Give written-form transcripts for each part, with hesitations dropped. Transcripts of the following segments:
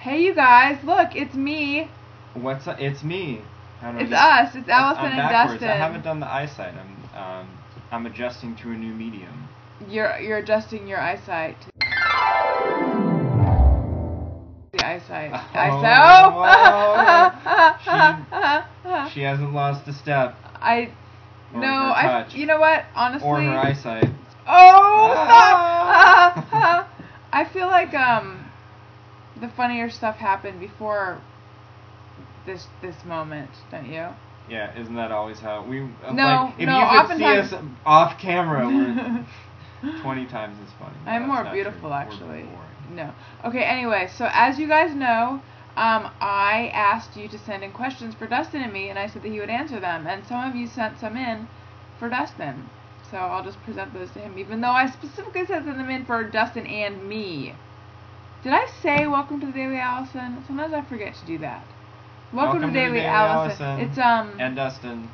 Hey, you guys, look, it's me. What's up? It's me. It's us. It's Allison and backwards. Dustin. I haven't done the eyesight. I'm adjusting to a new medium. You're adjusting your eyesight to the eyesight. She hasn't lost a step. You know what? Honestly. Or her eyesight. Oh! I feel like the funnier stuff happened before this moment, don't you? Yeah, isn't that always how we? No, if no. you could Oftentimes, see us off camera, we're 20 times as funny. No, I'm more beautiful, actually. No. Okay. Anyway, so as you guys know, I asked you to send in questions for Dustin and me, and I said that he would answer them, and some of you sent some in for Dustin. So I'll just present those to him, even though I specifically sent them in for Dustin and me. Did I say welcome to the Daily Alison? Sometimes I forget to do that. Welcome to Daily Alison. It's and Dustin.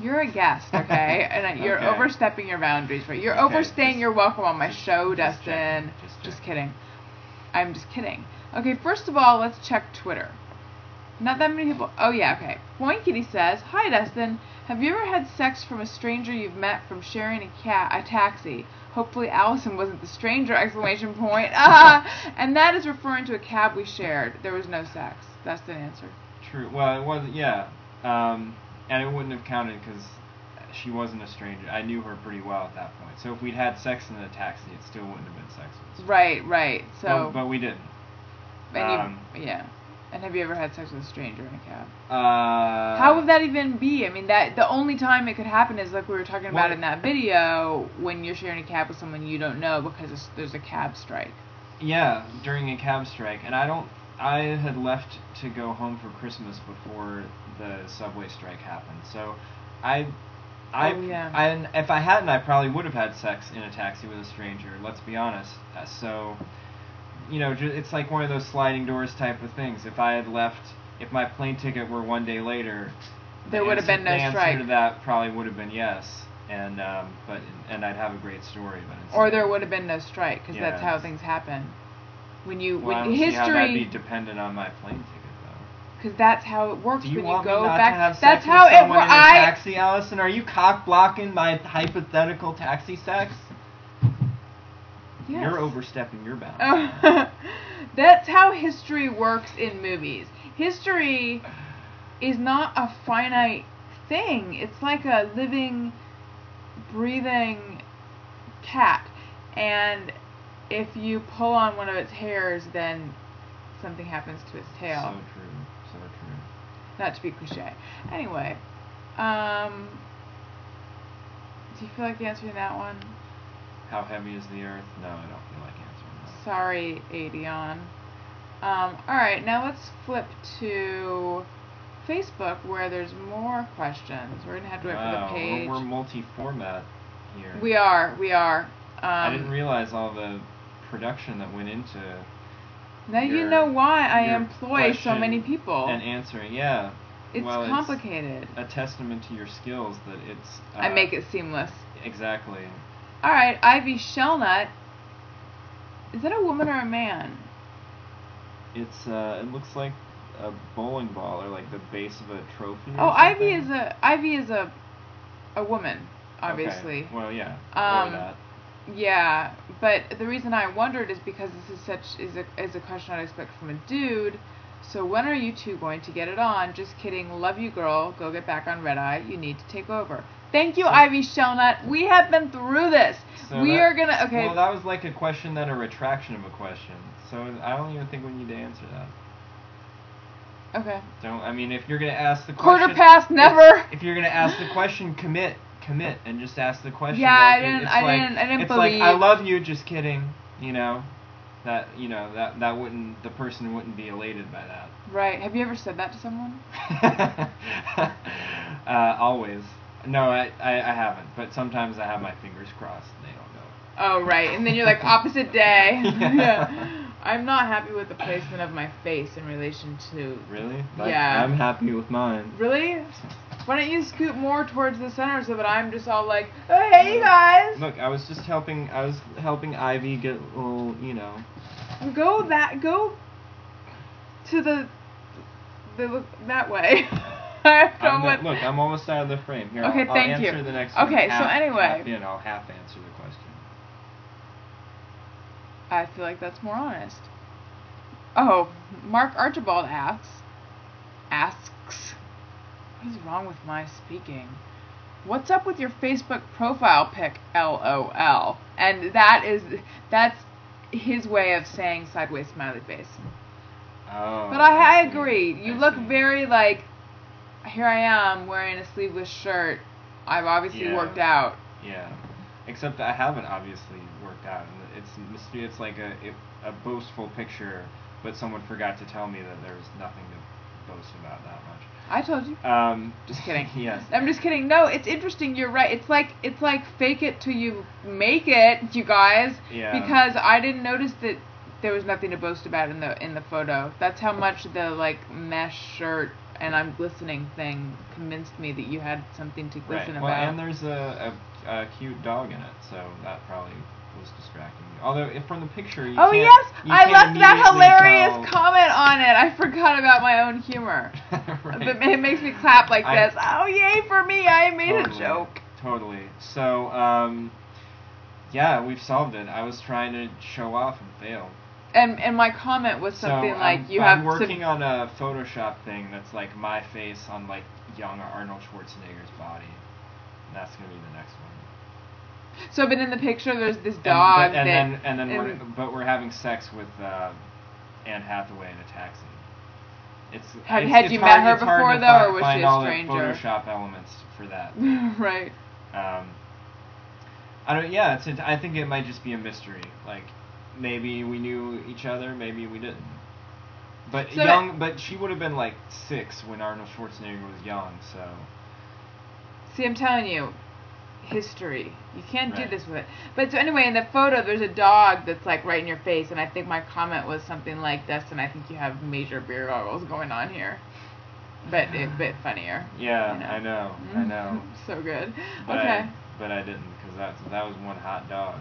You're a guest, okay? And you're Okay. overstepping your boundaries, right? You're Okay, overstaying your welcome on my show, just Dustin. checking. Just kidding. I'm just kidding. Okay, first of all, let's check Twitter. Not that many people. Oh yeah, okay. Boing Kitty says, "Hi Dustin. Have you ever had sex from a stranger you've met from sharing a taxi? Hopefully Allison wasn't the stranger! Exclamation point. And that is referring to a cab we shared. There was no sex. That's the answer. True. Well, it was, yeah. And it wouldn't have counted because she wasn't a stranger. I knew her pretty well at that point. So if we'd had sex in the taxi, it still wouldn't have been sex with us. Right. So. But we didn't. Yeah. And have you ever had sex with a stranger in a cab? How would that even be? I mean, that the only time it could happen is like we were talking about in that video, when you're sharing a cab with someone you don't know because there's a cab strike. Yeah, during a cab strike, and I had left to go home for Christmas before the subway strike happened. So, if I hadn't, I probably would have had sex in a taxi with a stranger. Let's be honest. So. You know, it's like one of those sliding doors type of things. If I had left, if my plane ticket were one day later, there would have been no strike. The answer to that probably would have been yes, and I'd have a great story. But or there would have been no strike because that's how things happen. I don't see how that'd be dependent on my plane ticket though. Because that's how it works. Do you when want you go me not back. to have that's sex how with someone it in a taxi, Allison? Are you cock blocking my hypothetical taxi sex? Yes. You're overstepping your bounds. That's how history works in movies. History is not a finite thing. It's like a living, breathing cat. And if you pull on one of its hairs, then something happens to its tail. So true. Not to be cliche. Anyway, do you feel like answering that one? How heavy is the earth? No, I don't feel like answering that. Sorry, Adion. Alright, now let's flip to Facebook where there's more questions. We're going to have to wait for the page. We're multi-format here. We are. I didn't realize all the production that went into Now you know why I employ so many people. And answering, yeah. It's complicated. It's a testament to your skills that it's... I make it seamless. Exactly. Alright, Ivy Shellnut. Is that a woman or a man? It looks like a bowling ball or like the base of a trophy. Oh, Ivy is a woman, obviously. Okay. Well, yeah. That. Yeah, but the reason I wondered is because this is a question I'd expect from a dude. So when are you two going to get it on? Just kidding. Love you, girl. Go get back on Red Eye. You need to take over. Thank you, Ivy Shellnut. We have been through this. Well, that was like a question, then a retraction of a question. So I don't even think we need to answer that. Okay. If you're gonna ask the question, quarter past never. If you're gonna ask the question, commit, and just ask the question. Yeah, I didn't it's believe. Like, I love you. Just kidding. That the person wouldn't be elated by that. Right. Have you ever said that to someone? Always. No, I haven't. But sometimes I have my fingers crossed and they don't know. Oh, right. And then you're like, opposite day. Yeah. I'm not happy with the placement of my face in relation to... Really? Yeah. I'm happy with mine. Really? Why don't you scoot more towards the center so that I'm just all like, oh, hey, you guys. Look, I was helping Ivy get a little, Go to the that way. Look, I'm almost out of the frame. Here, okay, I'll thank answer you. the next one. Okay, so anyway. I'll half answer the question. I feel like that's more honest. Oh, Mark Archibald asks, what is wrong with my speaking? What's up with your Facebook profile pic, LOL? And that's his way of saying sideways smiley face. Oh. But I agree. You look very like, here I am wearing a sleeveless shirt. I've obviously worked out. Yeah. Except I haven't obviously worked out. It's like a boastful picture, but someone forgot to tell me that there's nothing to boast about that much. I told you. Just kidding. Yes. I'm just kidding. No, it's interesting. You're right. It's like fake it till you make it, you guys. Yeah. Because I didn't notice that there was nothing to boast about in the photo. That's how much the like mesh shirt and I'm glistening thing convinced me that you had something to glisten about. Well, and there's a cute dog in it, so that probably was distracting me. Although, if from the picture, you oh can't, yes, you I can't left that hilarious tell. comment on it. I forgot about my own humor. Right. But it makes me clap like this. Oh yay for me! I made a joke. Totally. So, yeah, we've solved it. I was trying to show off and failed. And my comment was something I'm working on a Photoshop thing that's like my face on like young Arnold Schwarzenegger's body. And that's gonna be the next one. So, but in the picture, there's this dog we're having sex with Anne Hathaway in a taxi. Had you met her before though, or was she a stranger? Photoshop elements for that. Right. I think it might just be a mystery. Like, maybe we knew each other, maybe we didn't. But but she would have been like 6 when Arnold Schwarzenegger was young, so. See, I'm telling you, history. You can't do this with it. But so anyway, in the photo, there's a dog that's like right in your face, and I think my comment was something like, Dustin, I think you have major beer goggles going on here. But a bit funnier. Yeah, I know. So good. But okay. But I didn't, because that was one hot dog.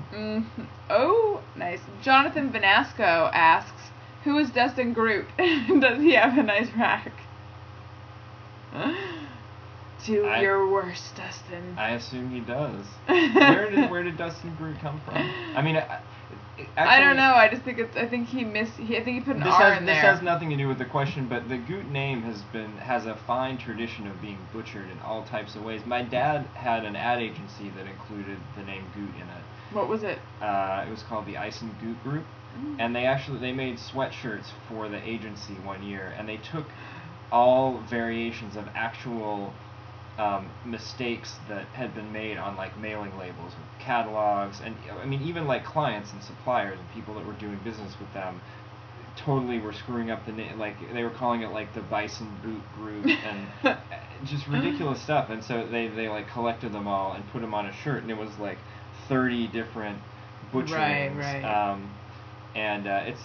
Oh, nice. Jonathan Vanasco asks, who is Dustin Groot? Does he have a nice rack? Do your worst, Dustin. I assume he does. Where did Dustin Groot come from? I mean, actually, I don't know. I just think I think he put an R in there. This has nothing to do with the question, but the Goot name has a fine tradition of being butchered in all types of ways. My dad had an ad agency that included the name Goot in it. What was it? It was called the Alison Goot Group, and they made sweatshirts for the agency one year, and they took all variations of actual mistakes that had been made on like mailing labels with catalogs, and I mean even like clients and suppliers and people that were doing business with them totally were screwing up the name. Like they were calling it like the Bison Boot Group and just ridiculous stuff. And so they like collected them all and put them on a shirt, and it was like 30 different butcherings. Right. And it's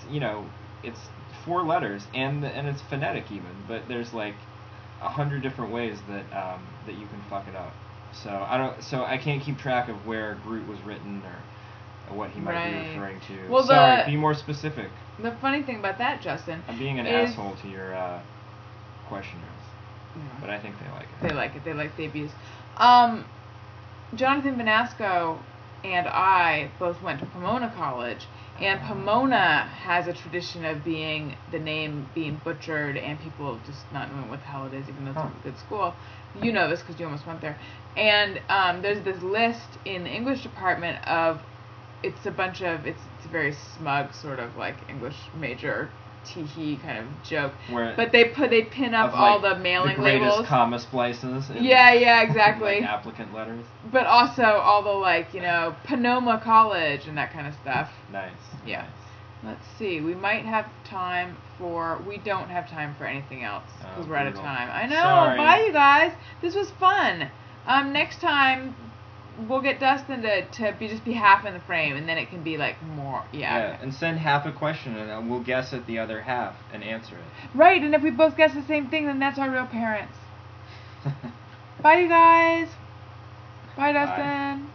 it's 4 letters and it's phonetic even, but there's like 100 different ways that that you can fuck it up. So I can't keep track of where Groot was written or what he might be referring to. Well, sorry, be more specific. The funny thing about that, Justin, I'm being an asshole to your questioners, but I think they like it. They like it. They like the abuse. Jonathan Vanasco and I both went to Pomona College, and Pomona has a tradition of the name being butchered and people just not knowing what the hell it is, even though it's a good school. You know this because you almost went there. And there's this list in the English department of, it's a very smug sort of like English major tee-hee kind of joke. But they pin up all the mailing the greatest labels. Comma splices. Yeah, exactly. Like applicant letters. But also all the like, Panoma College and that kind of stuff. Nice. Yeah. Let's see. We might have time we don't have time for anything else because we're out of time. I know. Sorry. Bye, you guys. This was fun. Next time we'll get Dustin to be half in the frame, and then it can be like more. Yeah. And send half a question, and we'll guess at the other half and answer it. Right, and if we both guess the same thing, then that's our real parents. Bye, you guys. Bye, Dustin. Bye.